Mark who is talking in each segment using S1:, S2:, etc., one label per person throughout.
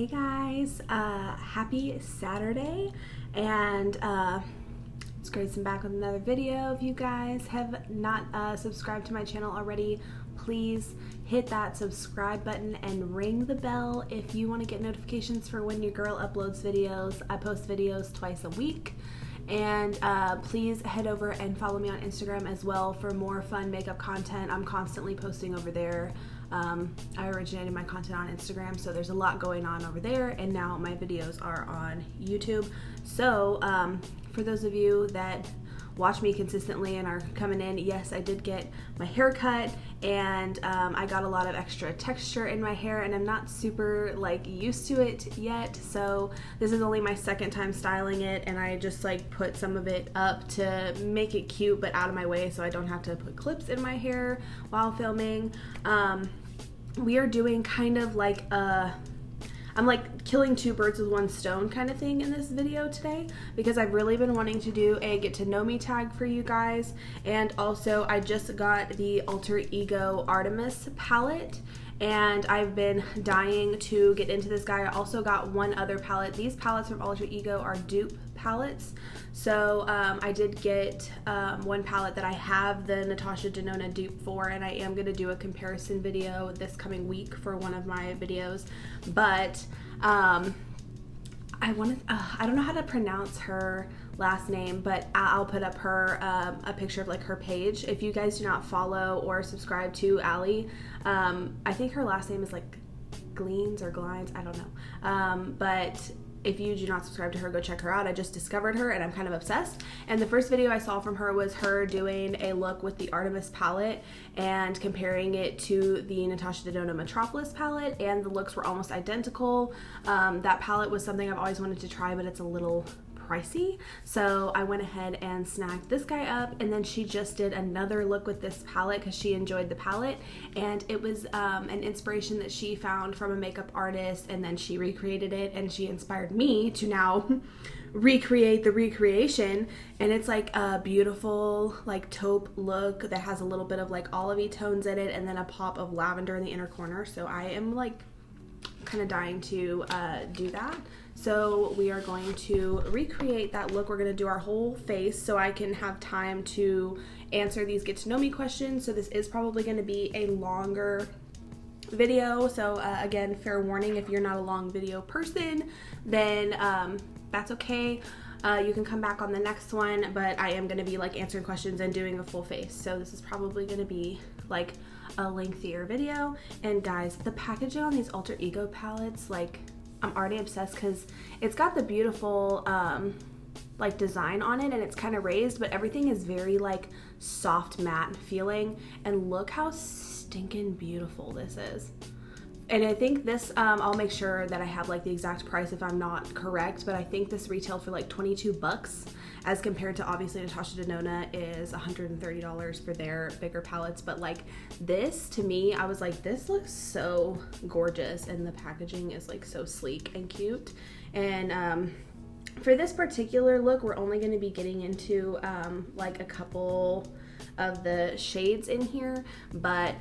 S1: guys, happy Saturday, and it's Grayson back with another video. If you guys have not subscribed to my channel already, please hit that subscribe button and ring the bell if you want to get notifications for when your girl uploads videos. I post videos twice a week. And please head over and follow me on Instagram as well for more fun makeup content. I'm constantly posting over there. I originated my content on Instagram, so there's a lot going on over there, and now my videos are on YouTube. So for those of you that watch me consistently and are coming in, yes, I did get my hair cut, and I got a lot of extra texture in my hair, and I'm not super like used to it yet, so this is only my second time styling it, and I just like put some of it up to make it cute but out of my way so I don't have to put clips in my hair while filming. We are doing kind of like I'm like killing two birds with one stone kind of thing in this video today, because I've really been wanting to do a get to know me tag for you guys, and also I just got the Alter Ego Artemis palette, and I've been dying to get into this guy. I also got one other palette. These palettes from Alter Ego are dupe palettes, so I did get one palette that I have the Natasha Denona dupe for, and I am going to do a comparison video this coming week for one of my videos. But I don't know how to pronounce her last name, but I'll put up her a picture of like her page. If you guys do not follow or subscribe to Allie, I think her last name is like Glines or Glines, I don't know, but if you do not subscribe to her, go check her out. I just discovered her and I'm kind of obsessed. And the first video I saw from her was her doing a look with the Artemis palette and comparing it to the Natasha Denona Metropolis palette, and the looks were almost identical. That palette was something I've always wanted to try, but it's a little pricey, so I went ahead and snagged this guy up. And then she just did another look with this palette because she enjoyed the palette, and it was an inspiration that she found from a makeup artist, and then she recreated it, and she inspired me to now recreate the recreation. And it's like a beautiful like taupe look that has a little bit of like olivey tones in it, and then a pop of lavender in the inner corner. So I am like kind of dying to do that. So we are going to recreate that look. We're going to do our whole face so I can have time to answer these get to know me questions. So this is probably going to be a longer video. So again, fair warning, if you're not a long video person, then that's okay. You can come back on the next one, but I am going to be like answering questions and doing a full face. So this is probably going to be like a lengthier video. And guys, the packaging on these Alter Ego palettes, like I'm already obsessed because it's got the beautiful like design on it, and it's kind of raised, but everything is very like soft matte feeling. And look how stinking beautiful this is. And I think this, I'll make sure that I have like the exact price if I'm not correct, but I think this retailed for like 22 bucks as compared to obviously Natasha Denona is $130 for their bigger palettes. But like this, to me, I was like, this looks so gorgeous, and the packaging is like so sleek and cute. And for this particular look, we're only going to be getting into like a couple of the shades in here, but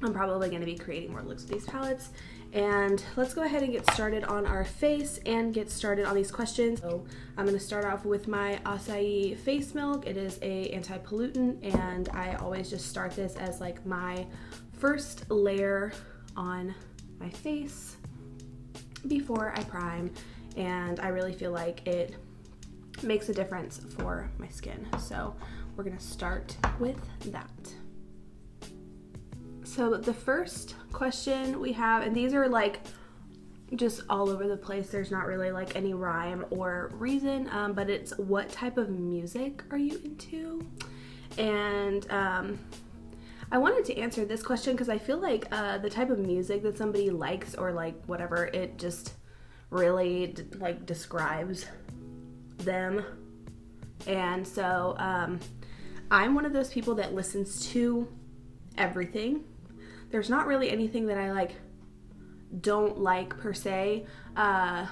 S1: I'm probably going to be creating more looks with these palettes. And let's go ahead and get started on our face and get started on these questions. So I'm going to start off with my acai face milk. It is a anti-pollutant, and I always just start this as like my first layer on my face before I prime, and I really feel like it makes a difference for my skin. So we're going to start with that. So the first question we have, and these are like just all over the place, there's not really like any rhyme or reason, but it's what type of music are you into? And I wanted to answer this question because I feel like the type of music that somebody likes or like whatever, it just really like describes them. And so I'm one of those people that listens to everything. There's not really anything that I like don't like per se.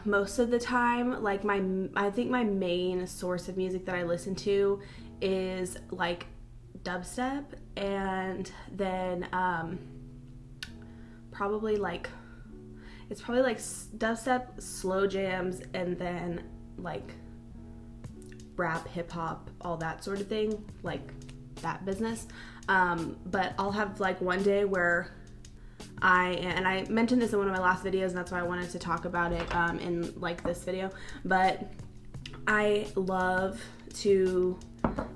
S1: Most of the time, like I think my main source of music that I listen to is like dubstep, and then probably like it's probably like dubstep, slow jams, and then like rap, hip hop, all that sort of thing, like that business. But I'll have like one day where I mentioned this in one of my last videos, and that's why I wanted to talk about it in like this video, but I love to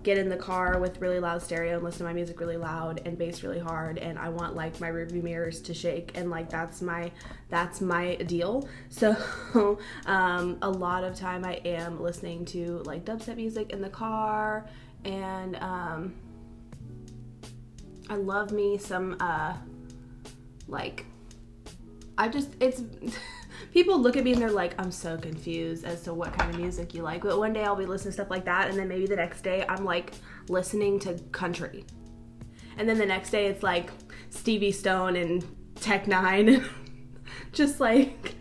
S1: get in the car with really loud stereo and listen to my music really loud and bass really hard, and I want like my rearview mirrors to shake, and like that's my deal. So a lot of time I am listening to like dubstep music in the car, and I love me some like it's people look at me and they're like, I'm so confused as to what kind of music you like. But one day I'll be listening to stuff like that, and then maybe the next day I'm like listening to country. And then the next day it's like Stevie Stone and Tech Nine. Just like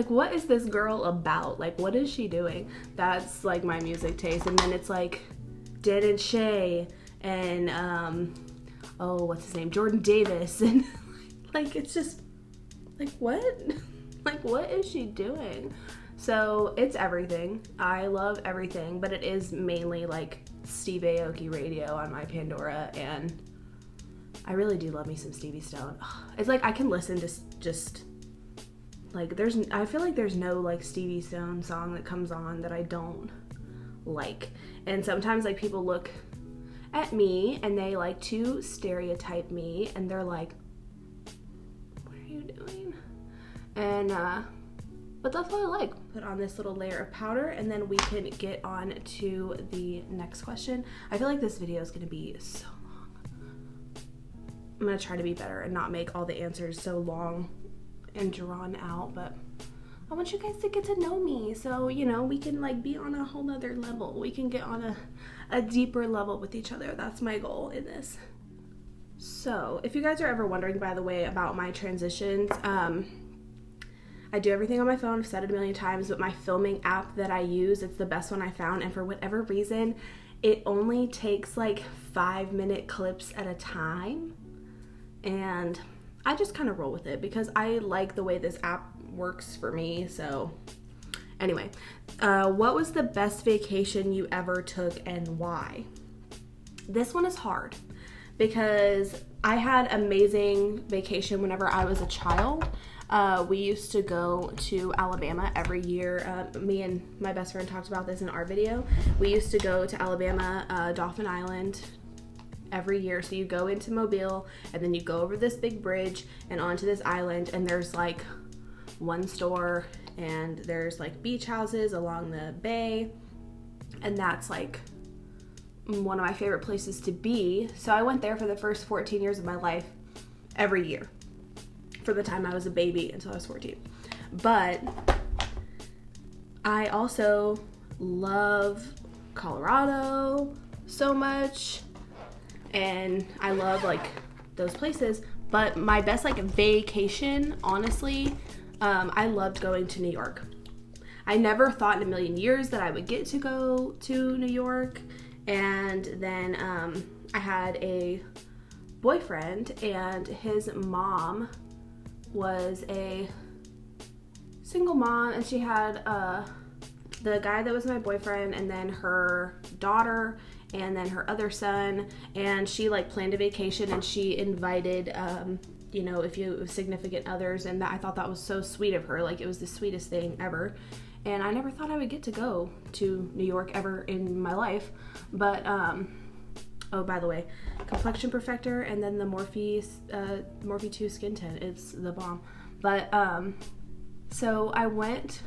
S1: what is this girl about? Like, what is she doing? That's like my music taste. And then it's like Dan and Shay and what's his name? Jordan Davis. And like, it's just like, what? Like, what is she doing? So it's everything. I love everything, but it is mainly like Steve Aoki radio on my Pandora, and I really do love me some Stevie Stone. It's like I can listen to just like I feel like there's no like Stevie Stone song that comes on that I don't like. And sometimes like people look at me and they like to stereotype me, and they're like, what are you doing? And but that's what I like. Put on this little layer of powder, and then we can get on to the next question. I feel like this video is gonna be so long. I'm gonna try to be better and not make all the answers so long and drawn out, but I want you guys to get to know me, so you know we can like be on a whole nother level. We can get on a deeper level with each other. That's my goal in this. So if you guys are ever wondering, by the way, about my transitions, I do everything on my phone. I've said it a million times, but my filming app that I use, it's the best one I found, and for whatever reason it only takes like 5-minute clips at a time, and I just kind of roll with it because I like the way this app works for me. So anyway, what was the best vacation you ever took and why? This one is hard because I had amazing vacation whenever I was a child. We used to go to Alabama every year. Me and my best friend talked about this in our video. We used to go to Alabama, Dauphin Island, every year. So you go into Mobile, and then you go over this big bridge and onto this island, and there's like one store, and there's like beach houses along the bay, and that's like one of my favorite places to be. So I went there for the first 14 years of my life every year, for the time I was a baby until I was 14. But I also love Colorado so much, and I love like those places. But my best like vacation, honestly, I loved going to New York. I never thought in a million years that I would get to go to New York. And then I had a boyfriend, and his mom was a single mom, and she had the guy that was my boyfriend, and then her daughter, and then her other son, and she like planned a vacation, and she invited you know, if you significant others, and that I thought that was so sweet of her. Like, it was the sweetest thing ever. And I never thought I would get to go to New York ever in my life. But oh, by the way, complexion perfector, and then the Morphe 2 skin tint, it's the bomb. But so I went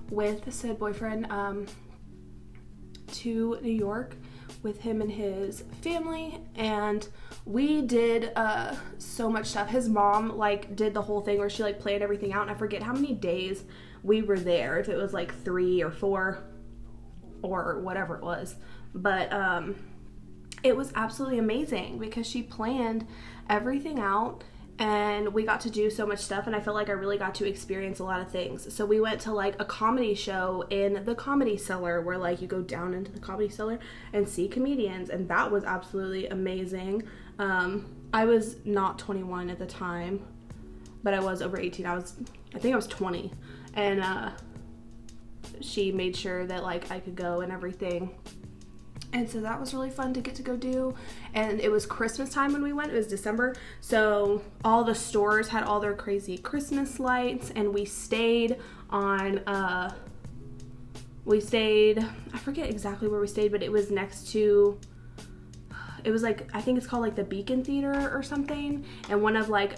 S1: with said boyfriend to New York with him and his family, and we did so much stuff. His mom like did the whole thing where she like planned everything out, and I forget how many days we were there, if it was like 3 or 4 or whatever it was, but it was absolutely amazing because she planned everything out, and we got to do so much stuff, and I felt like I really got to experience a lot of things. So we went to like a comedy show in the Comedy Cellar, where like you go down into the Comedy Cellar and see comedians, and that was absolutely amazing. I was not 21 at the time, but I was over 18. I think I was 20, and she made sure that like I could go and everything. And so that was really fun to get to go do. And it was Christmas time when we went. It was December. So all the stores had all their crazy Christmas lights. And we stayed on, I forget exactly where we stayed, but it was next to, it was like, I think it's called like the Beacon Theater or something. And one of like,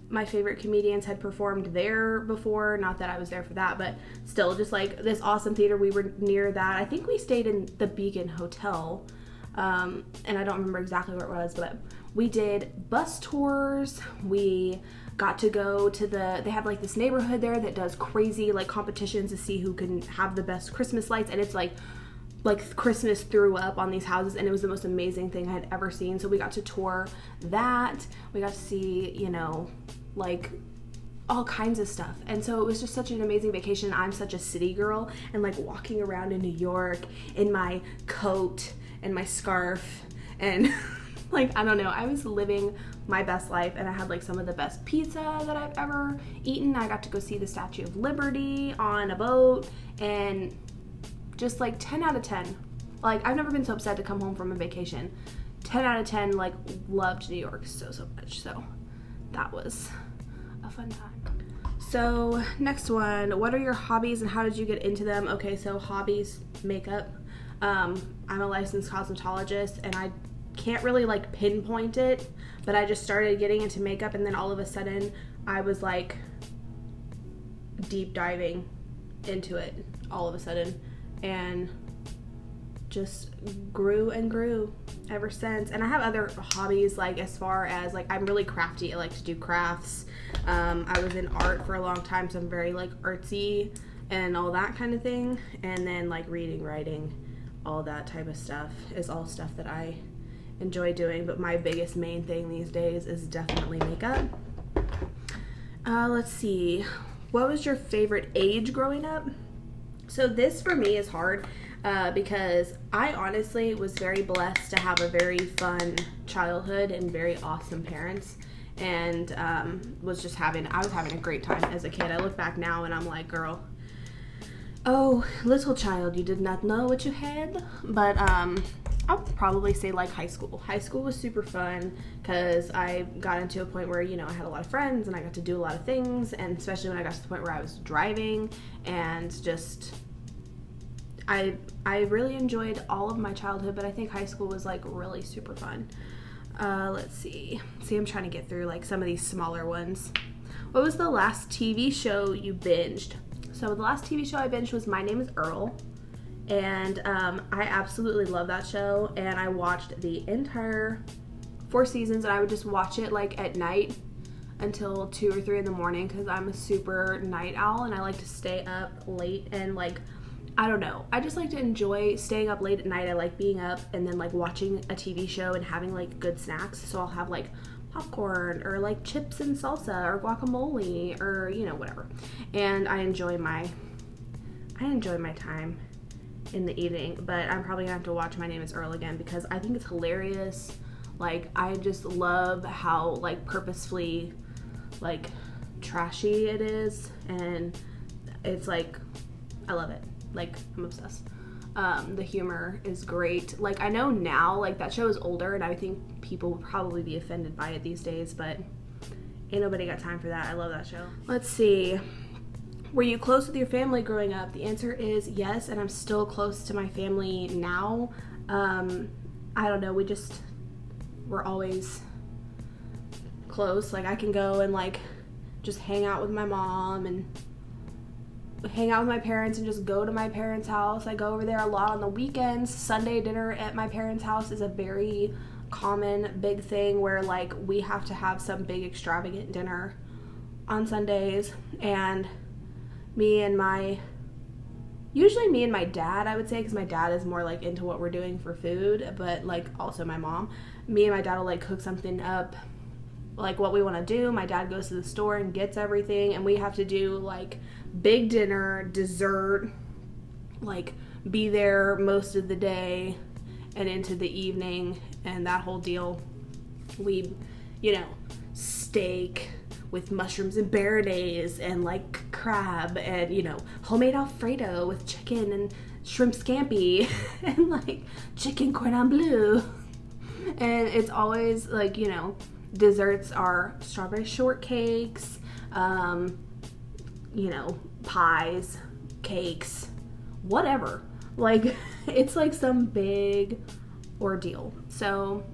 S1: my favorite comedians had performed there before. Not that I was there for that, but still just like this awesome theater. We were near that. I think we stayed in the Beacon Hotel, and I don't remember exactly where it was, but we did bus tours. We got to go to they have like this neighborhood there that does crazy like competitions to see who can have the best Christmas lights, and it's like Christmas threw up on these houses, and it was the most amazing thing I had ever seen. So we got to tour that. We got to see, you know, like all kinds of stuff. And so it was just such an amazing vacation. I'm such a city girl, and like walking around in New York in my coat and my scarf and like, I don't know, I was living my best life, and I had like some of the best pizza that I've ever eaten. I got to go see the Statue of Liberty on a boat, and just like 10 out of 10. Like, I've never been so upset to come home from a vacation. 10 out of 10, like, loved New York so much. So that was a fun time. So next one, what are your hobbies and how did you get into them? Okay, so hobbies, makeup. I'm a licensed cosmetologist, and I can't really like pinpoint it, but I just started getting into makeup, and then all of a sudden I was like deep diving into it all of a sudden, and just grew and grew ever since. And I have other hobbies, like as far as like, I'm really crafty. I like to do crafts. I was in art for a long time, so I'm very like artsy and all that kind of thing. And then like reading, writing, all that type of stuff is all stuff that I enjoy doing. But my biggest main thing these days is definitely makeup. Let's see, what was your favorite age growing up? So this for me is hard because I honestly was very blessed to have a very fun childhood and very awesome parents, and I was having a great time as a kid. I look back now and I'm like, girl, oh, little child, you did not know what you had. But I would probably say like high school. High school was super fun because I got into a point where, you know, I had a lot of friends and I got to do a lot of things, and especially when I got to the point where I was driving, and just I really enjoyed all of my childhood, but I think high school was like really super fun. Let's see, I'm trying to get through like some of these smaller ones. What was the last TV show you binged? So the last TV show I binged was My Name is Earl. And I absolutely love that show, and I watched the entire 4 seasons, and I would just watch it like at night until 2 or 3 in the morning because I'm a super night owl and I like to stay up late, and like, I don't know, I just like to enjoy staying up late at night. I like being up and then like watching a TV show and having like good snacks. So I'll have like popcorn or like chips and salsa or guacamole or, you know, whatever. And I enjoy my time in the evening, but I'm probably gonna have to watch My Name is Earl again because I think it's hilarious. Like, I just love how like purposefully like trashy it is, and it's like, I love it. Like, I'm obsessed. The humor is great. Like, I know now like that show is older and I think people would probably be offended by it these days, but ain't nobody got time for that. I love that show. Let's see, were you close with your family growing up? The answer is yes, and I'm still close to my family now. I don't know, we're always close. Like, I can go and like just hang out with my mom and hang out with my parents and just go to my parents' house. I go over there a lot on the weekends. Sunday dinner at my parents' house is a very common big thing where like we have to have some big extravagant dinner on Sundays, and usually me and my dad, I would say, because my dad is more like into what we're doing for food, but like also my mom, me and my dad will like cook something up, like what we want to do. My dad goes to the store and gets everything, and we have to do like big dinner, dessert, like be there most of the day and into the evening and that whole deal. We, you know, steak, with mushrooms and béarnaise and like crab and, you know, homemade Alfredo with chicken and shrimp scampi and like chicken cordon bleu. And it's always like, you know, desserts are strawberry shortcakes, you know, pies, cakes, whatever. Like, it's like some big ordeal. So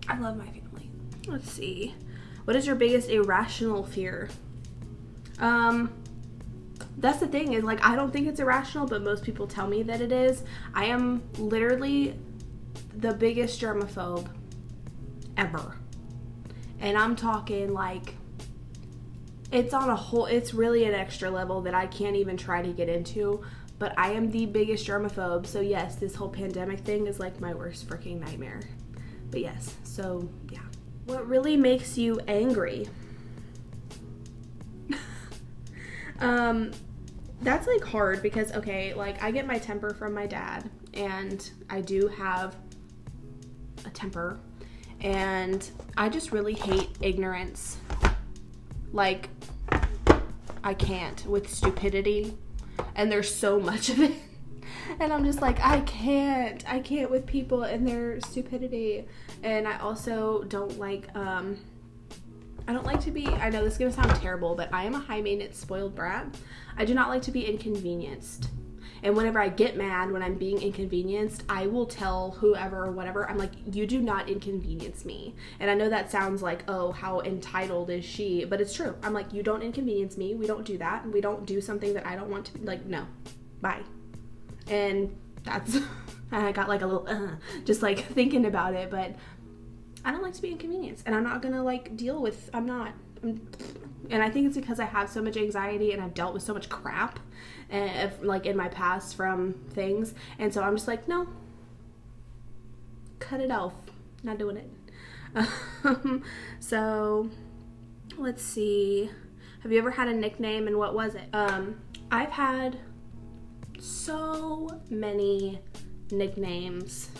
S1: I love my family. Let's see. What is your biggest irrational fear? That's the thing, is like, I don't think it's irrational, but most people tell me that it is. I am literally the biggest germaphobe ever. And I'm talking like, it's really an extra level that I can't even try to get into, but I am the biggest germaphobe. So yes, this whole pandemic thing is like my worst freaking nightmare. But yes, so yeah. What really makes you angry? That's like hard because, okay, like I get my temper from my dad, and I do have a temper, and I just really hate ignorance. Like, I can't with stupidity, and there's so much of it. And I'm just like, I can't with people and their stupidity. And I also don't like, I don't like to be, I know this is going to sound terrible, but I am a high maintenance spoiled brat. I do not like to be inconvenienced. And whenever I get mad when I'm being inconvenienced, I will tell whoever or whatever, I'm like, you do not inconvenience me. And I know that sounds like, oh, how entitled is she? But it's true. I'm like, you don't inconvenience me. We don't do that. We don't do something that I don't want to, like, no, bye. And that's, I got like a little, just like thinking about it, but I don't like to be inconvenienced, and I'm not gonna like deal with, and I think it's because I have so much anxiety and I've dealt with so much crap, and like in my past from things, and so I'm just like, no, cut it off, not doing it. So let's see, have you ever had a nickname, and what was it? I've had so many nicknames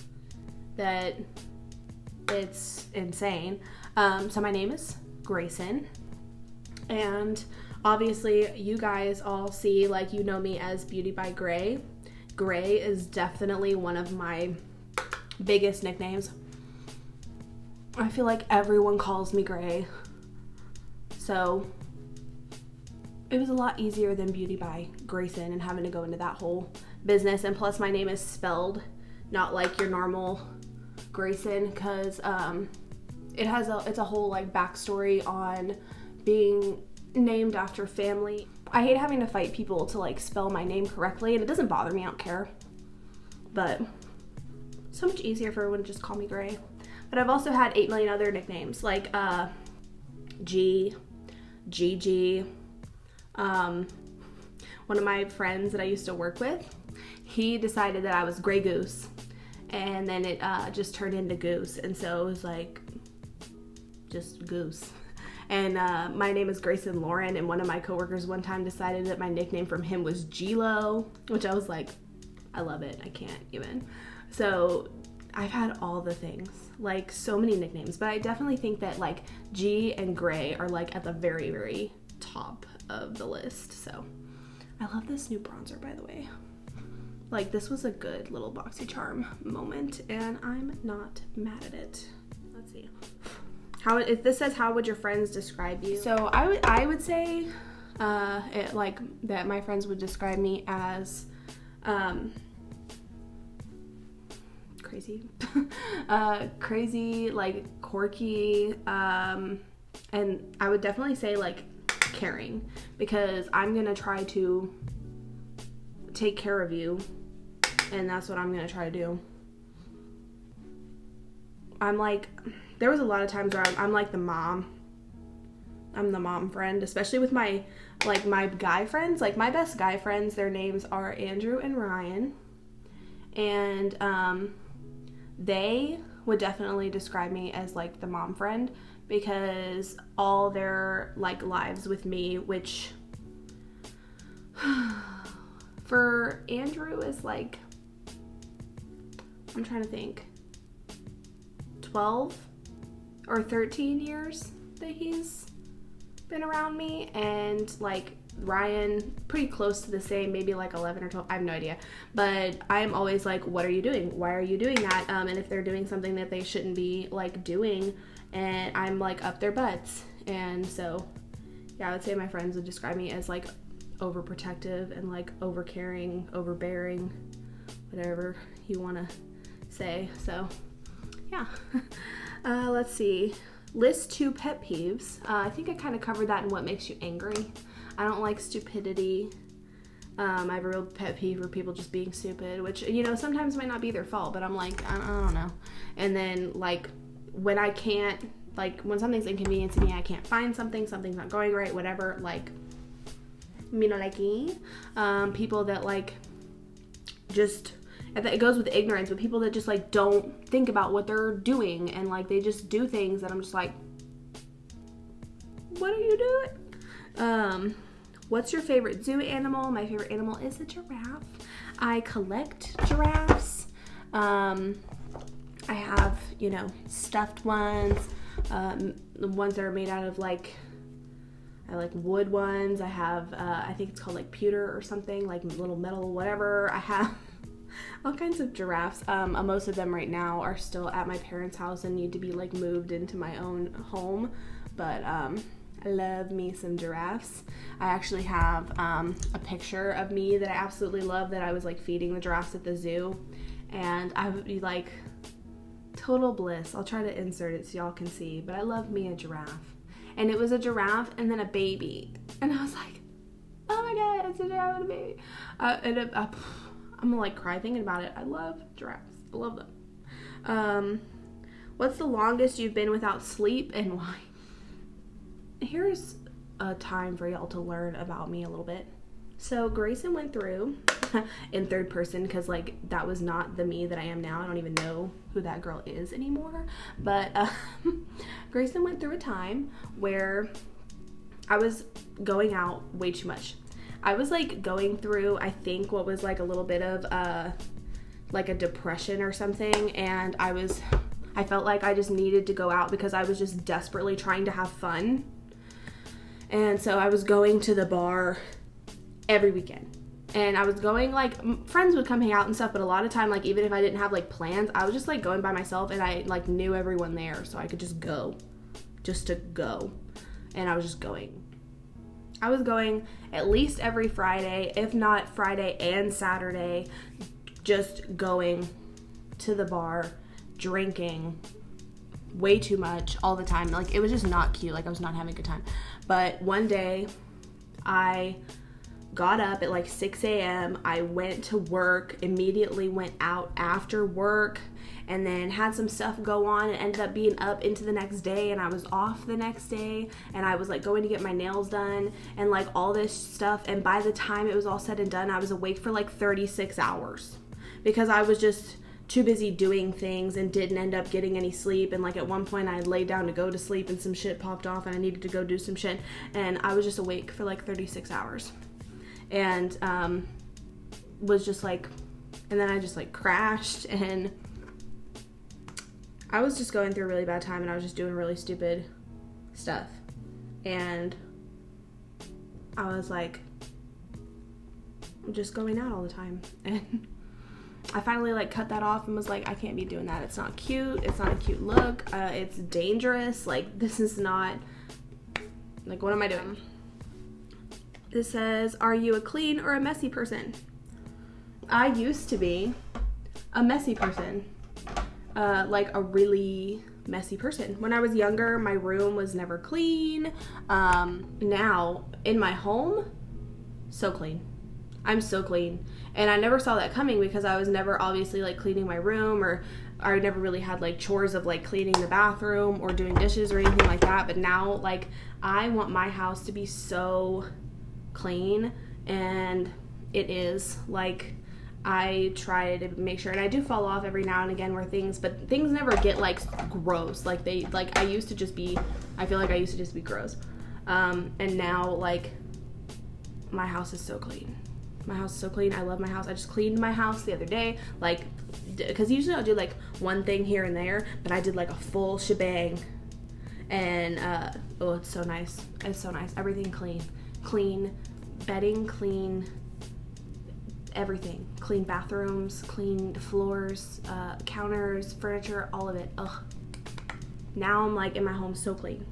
S1: that it's insane. So my name is Grayson, and obviously you guys all see, like, you know me as Beauty by Gray. Gray is definitely one of my biggest nicknames. I feel like everyone calls me Gray, so it was a lot easier than Beauty by Grayson and having to go into that whole business. And plus my name is spelled not like your normal Grayson, because it's a whole like backstory on being named after family. I hate having to fight people to like spell my name correctly, and it doesn't bother me, I don't care, but so much easier for everyone to just call me Gray. But I've also had 8 million other nicknames, like G, Gigi. One of my friends that I used to work with, he decided that I was Gray Goose, and then it just turned into Goose, and so it was like just Goose. And my name is Grayson Lauren, and one of my coworkers one time decided that my nickname from him was G-Lo, which I was like, I love it, I can't even. So I've had all the things, like so many nicknames, but I definitely think that like G and Gray are like at the very, very top of the list. So I love this new bronzer, by the way. Like, this was a good little BoxyCharm moment, and I'm not mad at it. Let's see. If this says, how would your friends describe you? So I would say like that my friends would describe me as crazy. Crazy, like quirky, and I would definitely say like caring, because I'm gonna try to take care of you, and that's what I'm gonna try to do. I'm like, there was a lot of times where I'm like the mom. I'm the mom friend, especially with my guy friends. Like my best guy friends, their names are Andrew and Ryan, and they would definitely describe me as like the mom friend, because all their like lives with me, which for Andrew is like, I'm trying to think, 12 or 13 years that he's been around me, and like Ryan, pretty close to the same, maybe like 11 or 12, I have no idea, but I'm always like, what are you doing? Why are you doing that? And if they're doing something that they shouldn't be like doing, and I'm like up their butts. And so yeah, I would say my friends would describe me as like overprotective and like overcaring, overbearing, whatever you want to say. So yeah. Let's see. List 2 pet peeves. I think I kind of covered that in what makes you angry. I don't like stupidity. I have a real pet peeve for people just being stupid, which, you know, sometimes might not be their fault, but I'm like, I don't know. And then like when I can't, like when something's inconvenient to me, I can't find something, something's not going right, whatever, like, you know, like people that like just, it goes with ignorance, but people that just like don't think about what they're doing, and like they just do things that I'm just like, what are you doing? What's your favorite zoo animal? My favorite animal is a giraffe. I collect giraffes. I have, you know, stuffed ones, the ones that are made out of like, I like wood ones. I have, I think it's called like pewter or something, like little metal, whatever. I have all kinds of giraffes. Most of them right now are still at my parents' house and need to be like moved into my own home. But I love me some giraffes. I actually have a picture of me that I absolutely love, that I was like feeding the giraffes at the zoo, and I would be like total bliss. I'll try to insert it so y'all can see, but I love me a giraffe. And it was a giraffe and then a baby, and I was like, oh my god, it's a giraffe and a baby. I'm gonna like cry thinking about it. I love giraffes. I love them. What's the longest you've been without sleep and why? Here's a time for y'all to learn about me a little bit. So Grayson went through in third person, because like that was not the me that I am now. I don't even know who that girl is anymore. But Grayson went through a time where I was going out way too much. I was like going through, I think, what was like a little bit of like a depression or something, and I felt like I just needed to go out because I was just desperately trying to have fun. And so I was going to the bar every weekend, and I was going, like, friends would come hang out and stuff, but a lot of time, like, even if I didn't have like plans, I was just like going by myself, and I like knew everyone there, so I could just go, just to go. And I was just going. I was going at least every Friday, if not Friday and Saturday, just going to the bar, drinking way too much all the time. Like, it was just not cute. Like, I was not having a good time. But one day I got up at like 6 a.m. I went to work, immediately went out after work, and then had some stuff go on, and ended up being up into the next day, and I was off the next day, and I was like going to get my nails done and like all this stuff. And by the time it was all said and done, I was awake for like 36 hours because I was just too busy doing things and didn't end up getting any sleep. And like at one point I laid down to go to sleep and some shit popped off and I needed to go do some shit, and I was just awake for like 36 hours. And was just like, and then I just like crashed, and I was just going through a really bad time, and I was just doing really stupid stuff. And I was like just going out all the time, and I finally like cut that off and was like, I can't be doing that. It's not cute. It's not a cute look. It's dangerous. Like, this is not, like, what am I doing? This says, are you a clean or a messy person? I used to be a messy person. Like a really messy person. When I was younger, my room was never clean. Now, in my home, so clean. I'm so clean. And I never saw that coming because I was never obviously like cleaning my room, or I never really had like chores of like cleaning the bathroom or doing dishes or anything like that. But now, like, I want my house to be so clean, and it is. Like, I try to make sure, and I do fall off every now and again where things never get like gross. Like I used to just be, I feel like I used to just be gross. And now, like, my house is so clean. My house is so clean. I love my house. I just cleaned my house the other day, like, because usually I'll do like one thing here and there, but I did like a full shebang. And oh, it's so nice. It's so nice. Everything clean bedding, clean everything, clean bathrooms, clean floors, counters, furniture, all of it. Ugh. Now I'm like in my home, so clean.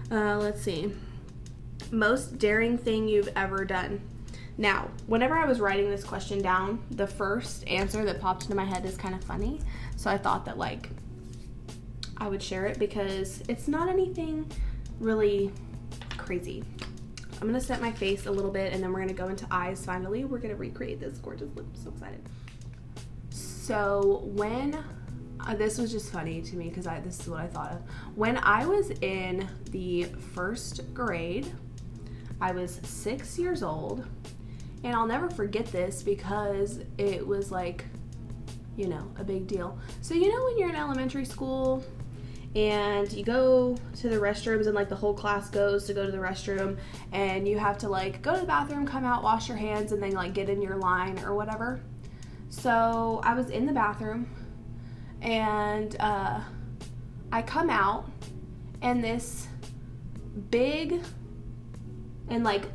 S1: Let's see. Most daring thing you've ever done. Now, whenever I was writing this question down, the first answer that popped into my head is kind of funny. So I thought that like I would share it because it's not anything really crazy. I'm going to set my face a little bit and then we're going to go into eyes finally. We're going to recreate this gorgeous look. I'm so excited. So when, this was just funny to me because this is what I thought of. When I was in the first grade, I was 6 years old, and I'll never forget this because it was like, you know, a big deal. So you know when you're in elementary school and you go to the restrooms and like the whole class goes to go to the restroom and you have to like go to the bathroom, come out, wash your hands, and then like get in your line or whatever. So I was in the bathroom and I come out and this big, and like,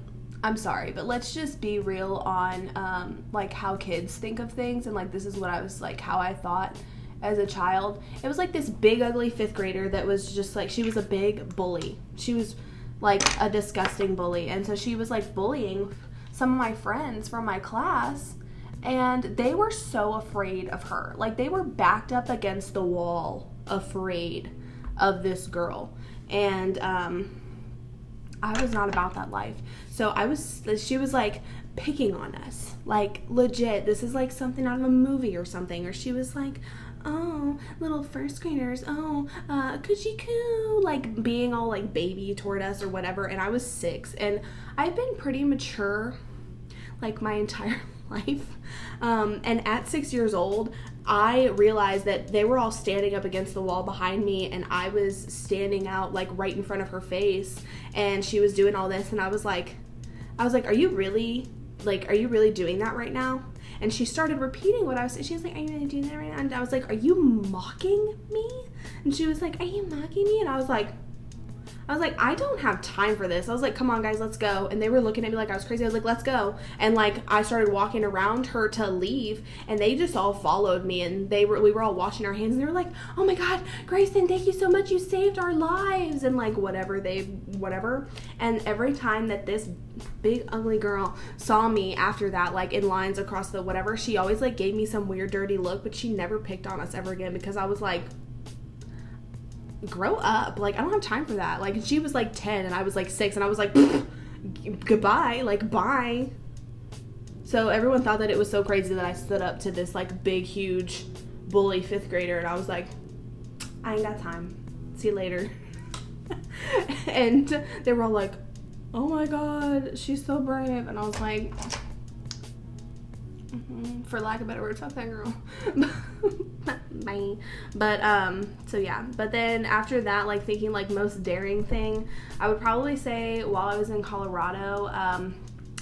S1: I'm sorry, but let's just be real on like how kids think of things, and like this is what I was like, how I thought as a child. It was like this big ugly 5th grader that was just like, she was a big bully. She was like a disgusting bully, and so she was like bullying some of my friends from my class, and they were so afraid of her. Like they were backed up against the wall afraid of this girl, and I was not about that life. So she was like picking on us, like legit, this is like something out of a movie or something. Or she was like, oh, little 1st graders, oh, coochie coo, like being all like baby toward us or whatever. And I was 6, and I've been pretty mature like my entire life. And at 6 years old, I realized that they were all standing up against the wall behind me, and I was standing out like right in front of her face, and she was doing all this, and I was like, are you really doing that right now? And she started repeating what I was saying. She was like, are you really doing that right now? And I was like, are you mocking me? And she was like, are you mocking me? And I was like, I don't have time for this. I was like, come on guys, let's go. And they were looking at me like I was crazy. I was like, let's go. And like I started walking around her to leave, and they just all followed me, and we were all washing our hands, and they were like, oh my God, Grayson, thank you so much. You saved our lives. And like whatever. And every time that this big ugly girl saw me after that, like in lines across the whatever, she always like gave me some weird dirty look, but she never picked on us ever again, because I was like, grow up. Like I don't have time for that. Like she was like 10 and I was like 6, and I was like, goodbye, like bye. So everyone thought that it was so crazy that I stood up to this like big huge bully 5th grader, and I was like, I ain't got time, see you later. And they were all like, oh my God, she's so brave. And I was like, for lack of better words, fuck that girl. Bye. But so yeah, but then after that, like thinking like most daring thing, I would probably say while I was in Colorado,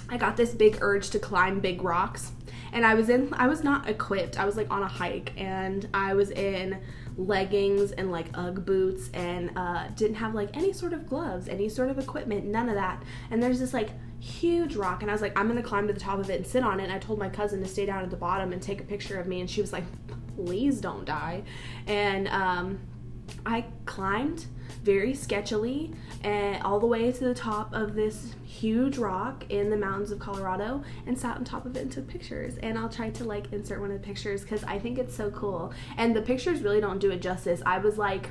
S1: I got this big urge to climb big rocks, and I was not equipped. I was like on a hike, and I was in leggings and like Ugg boots, and didn't have like any sort of gloves, any sort of equipment, none of that. And there's this like huge rock, and I was like, I'm gonna climb to the top of it and sit on it. And I told my cousin to stay down at the bottom and take a picture of me, and she was like, please don't die. And I climbed very sketchily and all the way to the top of this huge rock in the mountains of Colorado, and sat on top of it and took pictures. And I'll try to like insert one of the pictures because I think it's so cool, and the pictures really don't do it justice. I was like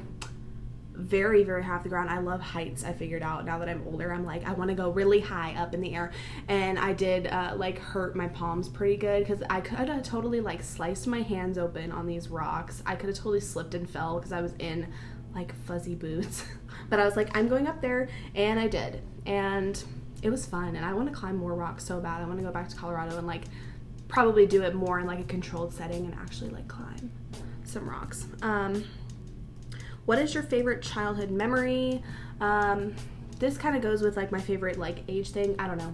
S1: very, very high off the ground. I love heights. I figured out now that I'm older, I'm like, I want to go really high up in the air. And I did like hurt my palms pretty good, because I could have totally like sliced my hands open on these rocks. I could have totally slipped and fell because I was in like fuzzy boots. But I was like, I'm going up there, and I did, and it was fun. And I want to climb more rocks so bad. I want to go back to Colorado and like probably do it more in like a controlled setting and actually like climb some rocks. What is your favorite childhood memory? This kind of goes with like my favorite like age thing. I don't know.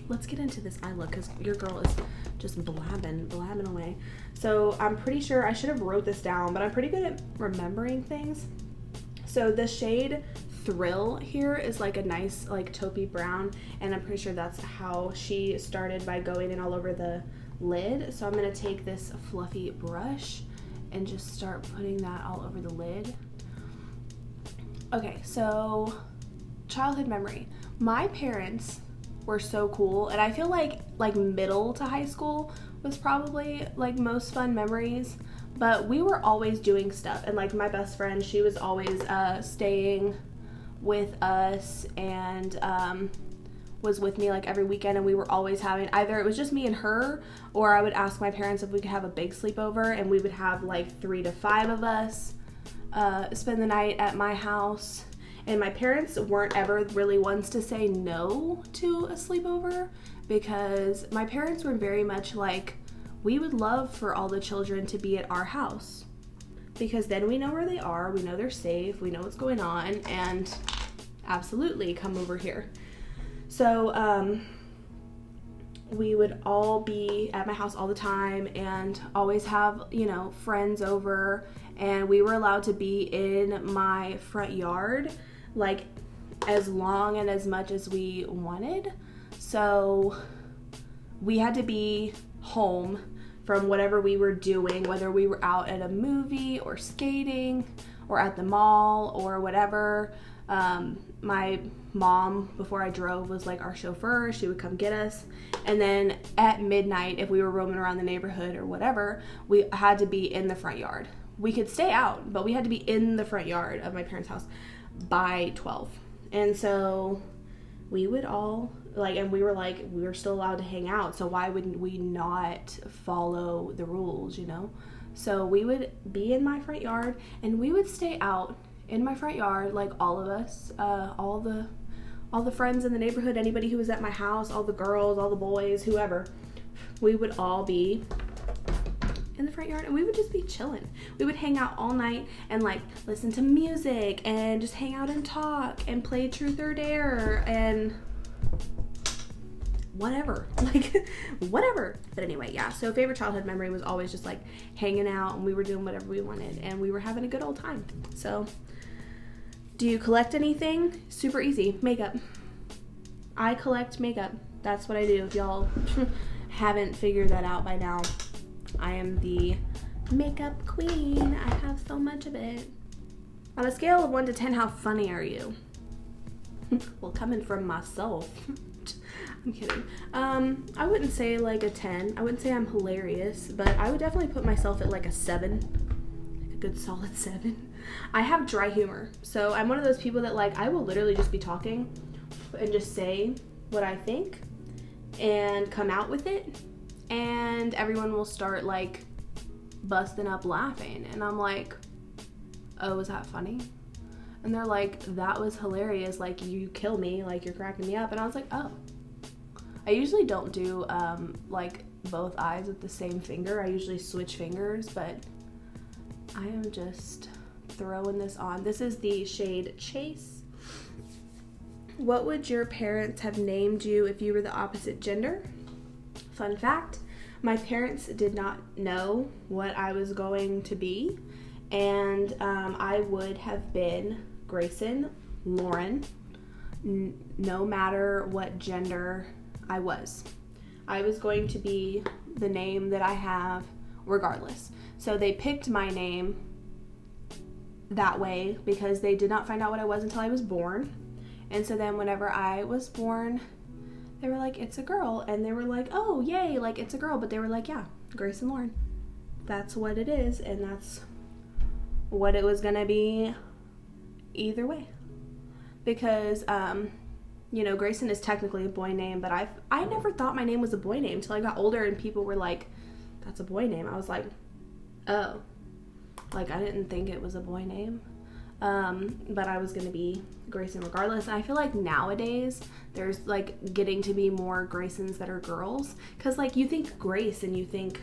S1: Let's get into this eye look, because your girl is just blabbing away. So I'm pretty sure I should have wrote this down, but I'm pretty good at remembering things. So the shade Thrill here is like a nice like taupey brown, and I'm pretty sure that's how she started, by going in all over the lid. So I'm gonna take this fluffy brush and just start putting that all over the lid. Okay, so childhood memory. My parents were so cool, and I feel like middle to high school was probably like most fun memories, but we were always doing stuff. And like my best friend, she was always staying with us and was with me like every weekend, and we were always having, either it was just me and her, or I would ask my parents if we could have a big sleepover, and we would have like 3 to 5 of us spend the night at my house. And my parents weren't ever really ones to say no to a sleepover, because my parents were very much like, we would love for all the children to be at our house, because then we know where they are, we know they're safe, we know what's going on, and absolutely come over here. So we would all be at my house all the time and always have, you know, friends over, and we were allowed to be in my front yard like as long and as much as we wanted. So we had to be home from whatever we were doing, whether we were out at a movie or skating or at the mall or whatever. My mom, before I drove, was like our chauffeur. She would come get us. And then at midnight, if we were roaming around the neighborhood or whatever, we had to be in the front yard. We could stay out, but we had to be in the front yard of my parents' house by 12. And so we would all and we were still allowed to hang out, so why wouldn't we not follow the rules, you know? So we would be in my front yard, and we would stay out in my front yard, like all of us, all the friends in the neighborhood, anybody who was at my house, all the girls, all the boys, whoever, we would all be in the front yard, and we would just be chilling. We would hang out all night and like listen to music and just hang out and talk and play truth or dare and whatever, whatever. But anyway, yeah, so favorite childhood memory was always just like hanging out, and we were doing whatever we wanted, and we were having a good old time. So do you collect anything? Super easy. Makeup. I collect makeup. That's what I do. If y'all haven't figured that out by now, I am the makeup queen. I have so much of it. On a scale of 1 to 10, how funny are you? Well, coming from myself, I'm kidding. I wouldn't say like a 10. I wouldn't say I'm hilarious, but I would definitely put myself at like a 7. A good solid 7. I have dry humor. So I'm one of those people that like, I will literally just be talking and just say what I think and come out with it, and everyone will start like busting up laughing, and I'm like, oh, is that funny? And they're like, that was hilarious, like you kill me, like you're cracking me up. And I was like, oh. I usually don't do like both eyes with the same finger. I usually switch fingers, but I am just throwing this on. This is the shade Chase. What would your parents have named you if you were the opposite gender? Fun fact, my parents did not know what I was going to be, and I would have been Grayson Lauren, no matter what gender I was. I was going to be the name that I have regardless. So they picked my name that way because they did not find out what I was until I was born. And so then whenever I was born, they were like, it's a girl. And they were like, oh, yay, like it's a girl. But they were like, yeah, Grayson Lauren. That's what it is. And that's what it was going to be either way. Because, you know, Grayson is technically a boy name, but I never thought my name was a boy name until I got older and people were like, that's a boy name. I was like, oh, like I didn't think it was a boy name. But I was going to be Grayson regardless. And I feel like nowadays there's like getting to be more Graysons that are girls. Cause like you think Grace and you think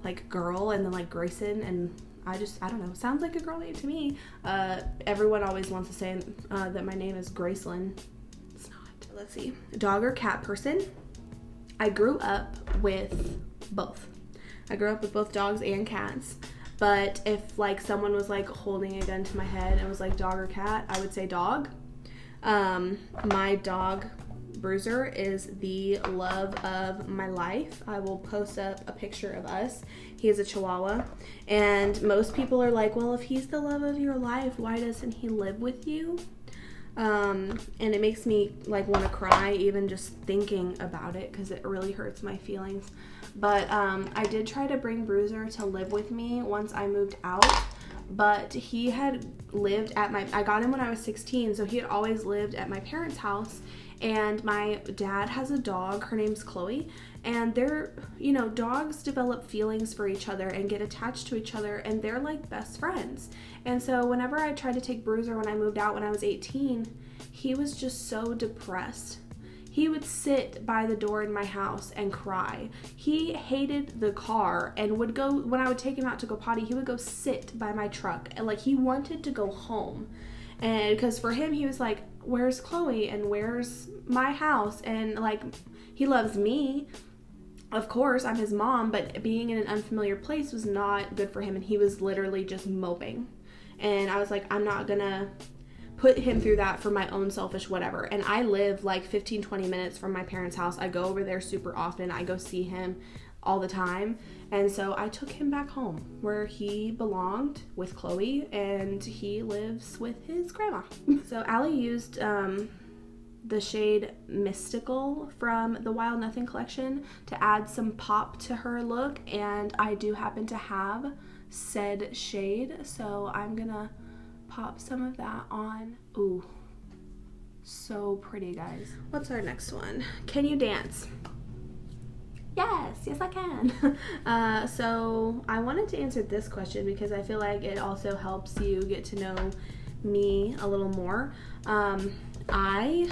S1: like girl, and then like Grayson, and I don't know, sounds like a girl name to me. Everyone always wants to say that my name is Gracelyn. It's not. Let's see. Dog or cat person? I grew up with both. I grew up with both dogs and cats. But if like someone was like holding a gun to my head and was like dog or cat, I would say dog. My dog Bruiser is the love of my life. I will post up a picture of us. He is a Chihuahua, and most people are like, well, if he's the love of your life, why doesn't he live with you? And it makes me like want to cry even just thinking about it, because it really hurts my feelings. But I did try to bring Bruiser to live with me once I moved out, but he had lived at I got him when I was 16, so he had always lived at my parents' house. And my dad has a dog, her name's Chloe, and they're, you know, dogs develop feelings for each other and get attached to each other, and they're like best friends. And so whenever I tried to take Bruiser when I moved out when I was 18, he was just so depressed. He would sit by the door in my house and cry. He hated the car and would go, when I would take him out to go potty, he would go sit by my truck, and like he wanted to go home. And because for him, he was like, where's Chloe and where's my house? And like, he loves me. Of course, I'm his mom, but being in an unfamiliar place was not good for him. And he was literally just moping. And I was like, I'm not gonna put him through that for my own selfish whatever. And I live like 15-20 minutes from my parents' house. I go over there super often. I go see him all the time. And so I took him back home where he belonged with Chloe, and he lives with his grandma. So Allie used the shade Mystical from the Wild Nothing collection to add some pop to her look, and I do happen to have said shade, so I'm gonna pop some of that on. Ooh, so pretty, guys. What's our next one? Can you dance? Yes, I can. So I wanted to answer this question because I feel like it also helps you get to know me a little more. I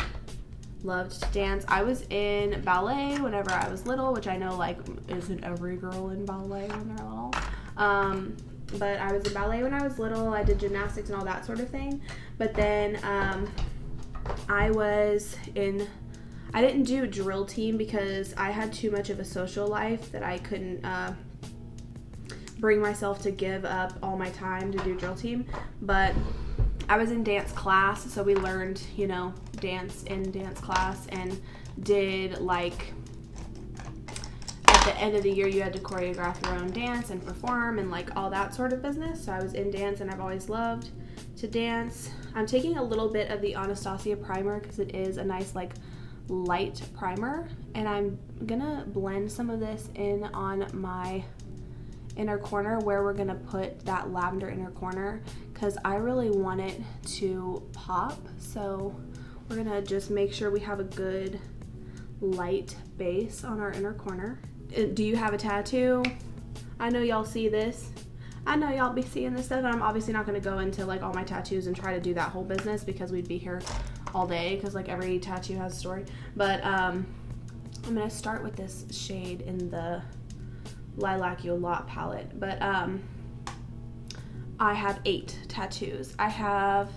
S1: loved to dance. I was in ballet whenever I was little, which I know like isn't every girl in ballet when they're little. But I was in ballet when I was little. I did gymnastics and all that sort of thing. But then I didn't do drill team because I had too much of a social life that I couldn't bring myself to give up all my time to do drill team. But I was in dance class, so we learned, you know, dance in dance class, and did like at the end of the year you had to choreograph your own dance and perform and like all that sort of business. So I was in dance, and I've always loved to dance. I'm taking a little bit of the Anastasia primer because it is a nice like light primer, and I'm gonna blend some of this in on my inner corner where we're gonna put that lavender inner corner, because I really want it to pop. So we're gonna just make sure we have a good light base on our inner corner. Do you have a tattoo? I know y'all see this. I know y'all be seeing this stuff, and I'm obviously not gonna go into like all my tattoos and try to do that whole business because we'd be here all day, because like every tattoo has a story. But I'm gonna start with this shade in the Lilac You Lot palette. But I have 8 tattoos. I have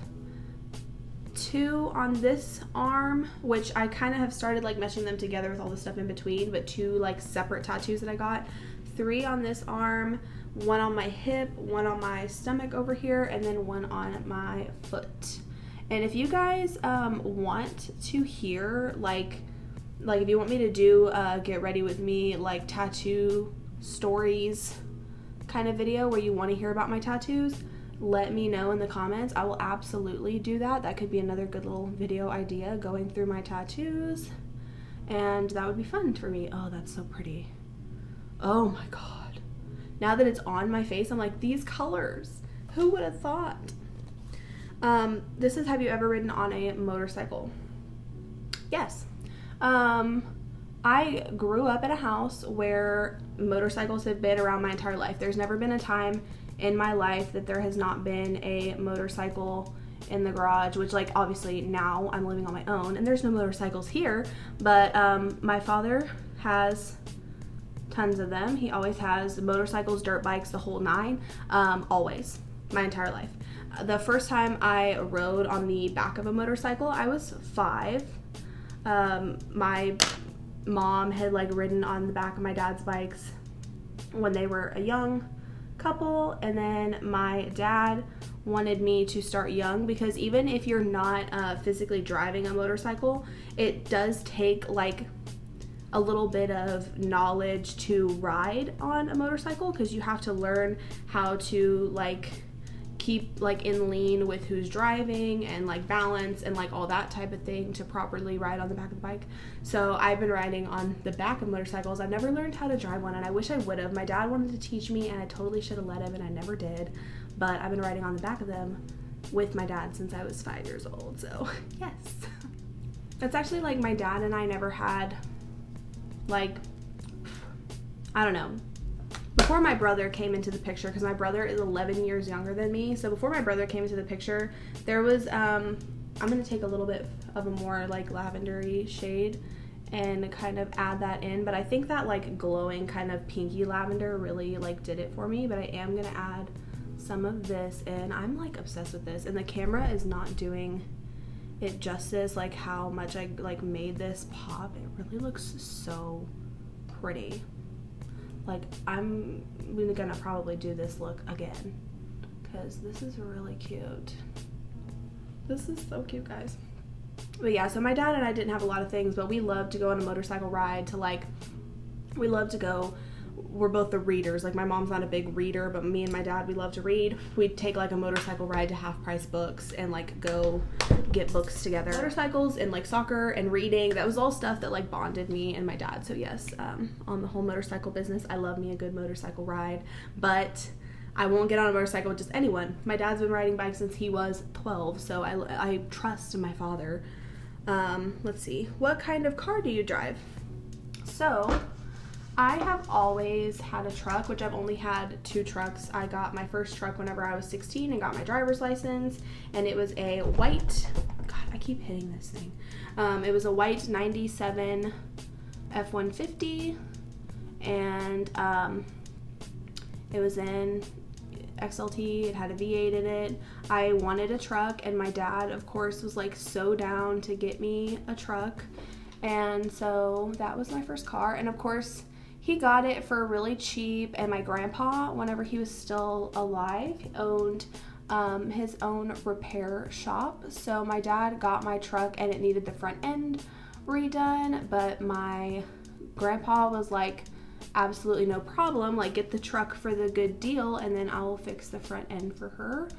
S1: 2 on this arm, which I kind of have started like meshing them together with all the stuff in between, but 2 like separate tattoos that I got. 3 on this arm, 1 on my hip, 1 on my stomach over here, and then 1 on my foot. And if you guys want to hear like if you want me to do get ready with me like tattoo stories kind of video where you want to hear about my tattoos, let me know in the comments. I will absolutely do that. That could be another good little video idea, going through my tattoos, and that would be fun for me. Oh, that's so pretty. Oh my god, now that it's on my face, I'm like, these colors, who would have thought? This is, have you ever ridden on a motorcycle? Yes. I grew up at a house where motorcycles have been around my entire life. There's never been a time in my life that there has not been a motorcycle in the garage, which like obviously now I'm living on my own and there's no motorcycles here, but my father has tons of them. He always has motorcycles, dirt bikes, the whole nine, always, my entire life. The first time I rode on the back of a motorcycle, I was 5. My mom had like ridden on the back of my dad's bikes when they were a young couple, and then my dad wanted me to start young, because even if you're not physically driving a motorcycle, it does take like a little bit of knowledge to ride on a motorcycle, because you have to learn how to like keep like in lean with who's driving and like balance and like all that type of thing to properly ride on the back of the bike. So I've been riding on the back of motorcycles. I've never learned how to drive one, and I wish I would have. My dad wanted to teach me and I totally should have let him, and I never did. But I've been riding on the back of them with my dad since I was 5 years old. So yes, that's actually like my dad and I never had like, I don't know, before my brother came into the picture, because my brother is 11 years younger than me. So before my brother came into the picture, there was, I'm going to take a little bit of a more like lavendery shade and kind of add that in. But I think that like glowing kind of pinky lavender really like did it for me. But I am going to add some of this in. I'm like obsessed with this, and the camera is not doing it justice, like how much I like made this pop. It really looks so pretty. Like I'm gonna probably do this look again, because this is really cute. This is so cute, guys. But yeah, so my dad and I didn't have a lot of things, but we love to go on a motorcycle ride to like, we love to go, we're both the readers. Like my mom's not a big reader, but me and my dad, we love to read. We'd take like a motorcycle ride to Half Price Books and like go get books together. Motorcycles and like soccer and reading, that was all stuff that like bonded me and my dad. So yes, on the whole motorcycle business, I love me a good motorcycle ride, but I won't get on a motorcycle with just anyone. My dad's been riding bikes since he was 12, so I trust my father. Let's see, what kind of car do you drive? So I have always had a truck, which I've only had 2 trucks. I got my first truck whenever I was 16 and got my driver's license, and it was a white, God, I keep hitting this thing. It was a white 97 F-150, and it was in XLT. It had a V8 in it. I wanted a truck, and my dad, of course, was like so down to get me a truck, and so that was my first car. And of course, he got it for really cheap, and my grandpa, whenever he was still alive, owned his own repair shop. So my dad got my truck and it needed the front end redone, but my grandpa was like, absolutely no problem, like get the truck for the good deal and then I will fix the front end for her,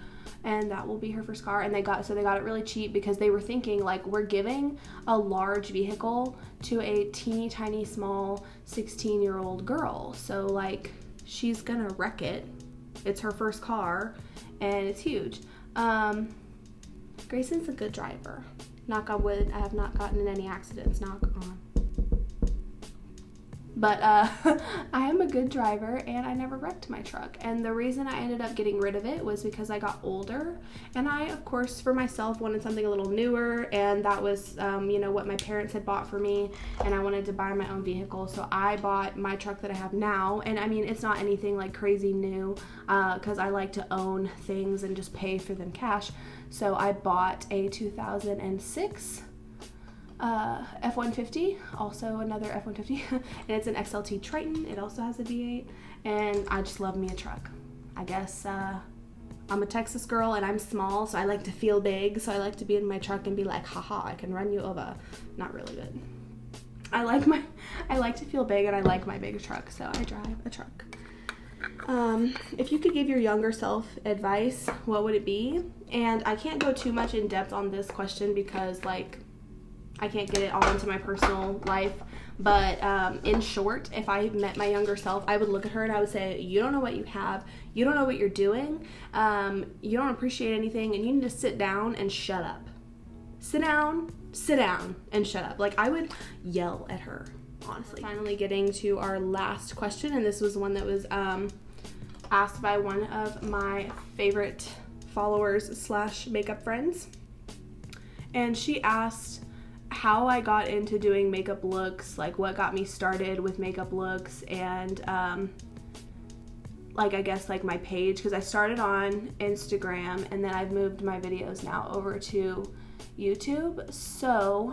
S1: and that will be her first car. And they got it really cheap, because they were thinking like, we're giving a large vehicle to a teeny tiny small 16-year-old girl, so like she's gonna wreck it. It's her first car and it's huge. Grayson's a good driver, knock on wood. I have not gotten in any accidents, knock on. But I am a good driver, and I never wrecked my truck. And the reason I ended up getting rid of it was because I got older, and I, of course, for myself, wanted something a little newer, and that was, you know, what my parents had bought for me, and I wanted to buy my own vehicle. So I bought my truck that I have now, and I mean, it's not anything like crazy new, because I like to own things and just pay for them cash. So I bought a 2006 F-150, also another F-150, and it's an XLT Triton. It also has a V8, and I just love me a truck. I guess I'm a Texas girl and I'm small, so I like to feel big, so I like to be in my truck and be like, haha, I can run you over. Not really, but I like to feel big, and I like my big truck, so I drive a truck. If you could give your younger self advice, what would it be? And I can't go too much in depth on this question because like I can't get it all into my personal life, but in short, if I met my younger self, I would look at her and I would say, you don't know what you have, you don't know what you're doing, you don't appreciate anything, and you need to sit down and shut up. Sit down and shut up. Like, I would yell at her, honestly. Finally getting to our last question, and this was one that was asked by one of my favorite followers / makeup friends, and she asked how I got into doing makeup looks, like what got me started with makeup looks, and like I guess like my page, because I started on Instagram and then I've moved my videos now over to YouTube. So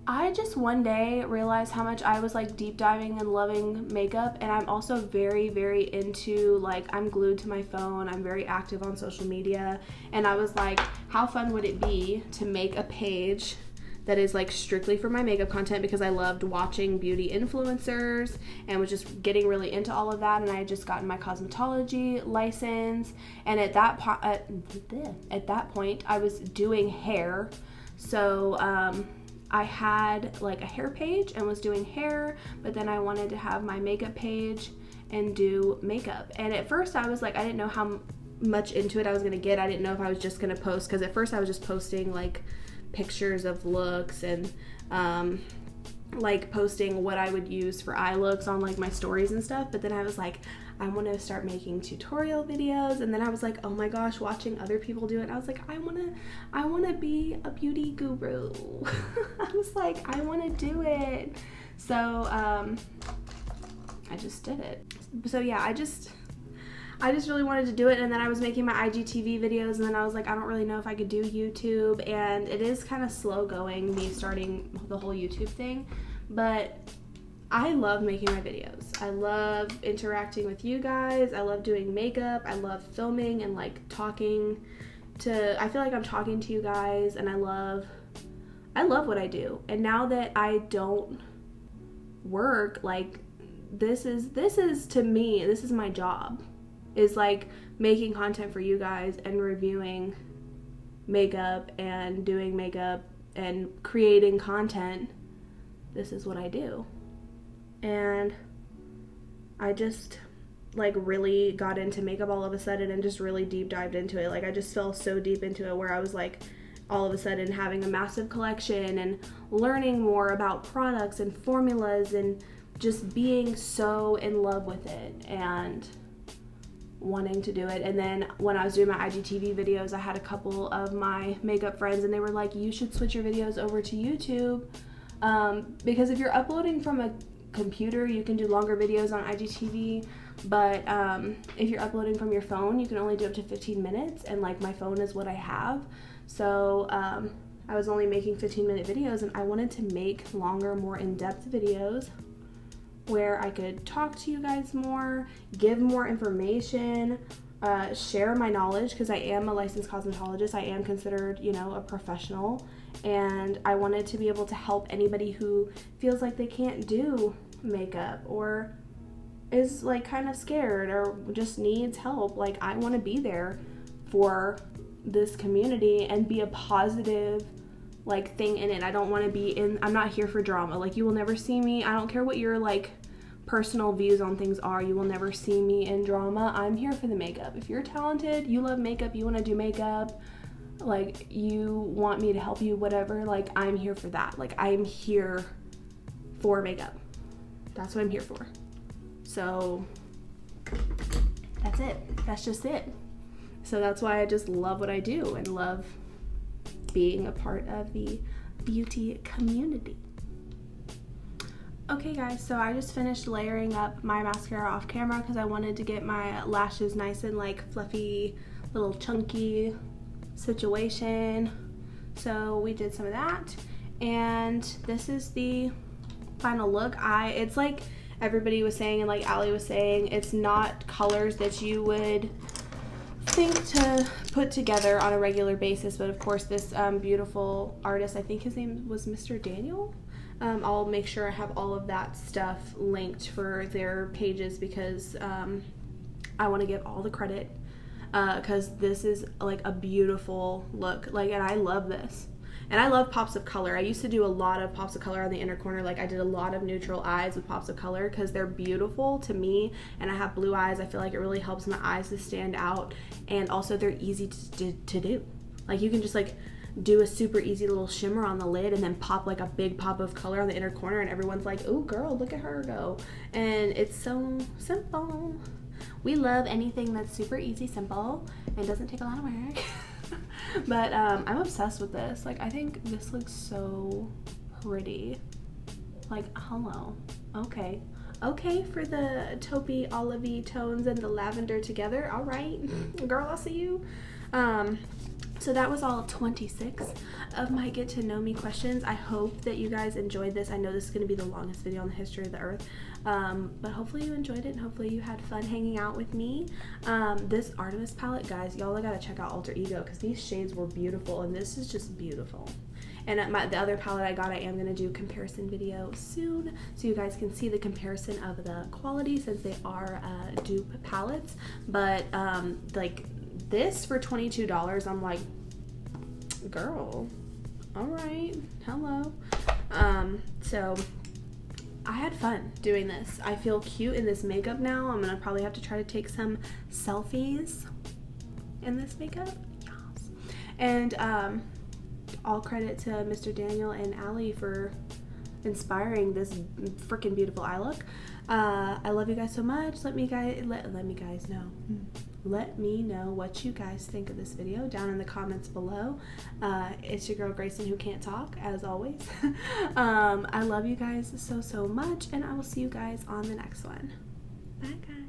S1: I just one day realized how much I was like deep diving and loving makeup, and I'm also very, very into, like, I'm glued to my phone, I'm very active on social media, and I was like, how fun would it be to make a page that is like strictly for my makeup content, because I loved watching beauty influencers and was just getting really into all of that, and I had just gotten my cosmetology license, and at that point I was doing hair, so I had like a hair page and was doing hair, but then I wanted to have my makeup page and do makeup. And at first I was like, I didn't know how much into it I was gonna get. I didn't know if I was just gonna post, because at first I was just posting like pictures of looks and like posting what I would use for eye looks on like my stories and stuff. But then I was like, I want to start making tutorial videos, and then I was like, oh my gosh, watching other people do it, I was like, I want to be a beauty guru. I was like, I want to do it. So I just did it. So yeah, I just really wanted to do it, and then I was making my IGTV videos, and then I was like, I don't really know if I could do YouTube, and it is kind of slow going, me starting the whole YouTube thing, but I love making my videos. I love interacting with you guys. I love doing makeup. I love filming and like talking to, I feel like I'm talking to you guys, and I love what I do. And now that I don't work, like this is to me, this is my job, is like making content for you guys and reviewing makeup and doing makeup and creating content. This is what I do. And I just like really got into makeup all of a sudden and just really deep dived into it. Like I just fell so deep into it where I was like all of a sudden having a massive collection and learning more about products and formulas and just being so in love with it and wanting to do it. And then when I was doing my IGTV videos, I had a couple of my makeup friends and they were like, you should switch your videos over to YouTube, because if you're uploading from a computer, you can do longer videos on IGTV, but if you're uploading from your phone, you can only do up to 15 minutes, and like my phone is what I have. So I was only making 15-minute videos, and I wanted to make longer, more in-depth videos where I could talk to you guys more, give more information, share my knowledge, because I am a licensed cosmetologist. I am considered, you know, a professional, and I wanted to be able to help anybody who feels like they can't do makeup or is like kind of scared or just needs help. Like I want to be there for this community and be a positive like thing in it. I don't want to be in, I'm not here for drama. Like you will never see me, I don't care what your like personal views on things are, you will never see me in drama. I'm here for the makeup. If you're talented, you love makeup, you want to do makeup, like you want me to help you, whatever, like I'm here for that. Like I'm here for makeup. That's what I'm here for. So that's it. That's just it. So that's why I just love what I do and love being a part of the beauty community. Okay guys, so I just finished layering up my mascara off camera because I wanted to get my lashes nice and like fluffy, little chunky situation. So we did some of that, and this is the final look. It's like everybody was saying, and like Allie was saying, it's not colors that you would think to put together on a regular basis, but of course this beautiful artist, I think his name was Mr. Daniel. I'll make sure I have all of that stuff linked for their pages, because I want to give all the credit, because this is like a beautiful look, like, and I love this. And I love pops of color. I used to do a lot of pops of color on the inner corner. Like I did a lot of neutral eyes with pops of color because they're beautiful to me, and I have blue eyes. I feel like it really helps my eyes to stand out, and also they're easy to do. Like you can just like do a super easy little shimmer on the lid and then pop like a big pop of color on the inner corner, and everyone's like, oh girl, look at her go. And it's so simple. We love anything that's super easy, simple, and doesn't take a lot of work. But I'm obsessed with this. Like I think this looks so pretty. Like hello. Okay for the taupey olivey tones and the lavender together. All right girl, I'll see you. So that was all 26 of my get to know me questions. I hope that you guys enjoyed this. I know this is going to be the longest video in the history of the earth, but hopefully you enjoyed it and hopefully you had fun hanging out with me. This Artemis palette, guys, y'all gotta check out Alter Ego because these shades were beautiful and this is just beautiful. And the other palette I got, I am going to do a comparison video soon so you guys can see the comparison of the quality since they are dupe palettes. But like this for $22, I'm like, girl, all right, hello. So I had fun doing this. I feel cute in this makeup now. I'm gonna probably have to try to take some selfies in this makeup. Yes. And all credit to Mr. Daniel and Allie for inspiring this freaking beautiful eye look. I love you guys so much. Let me know what you guys think of this video down in the comments below. It's your girl Grayson who can't talk, as always. I love you guys so much, and I will see you guys on the next one. Bye guys.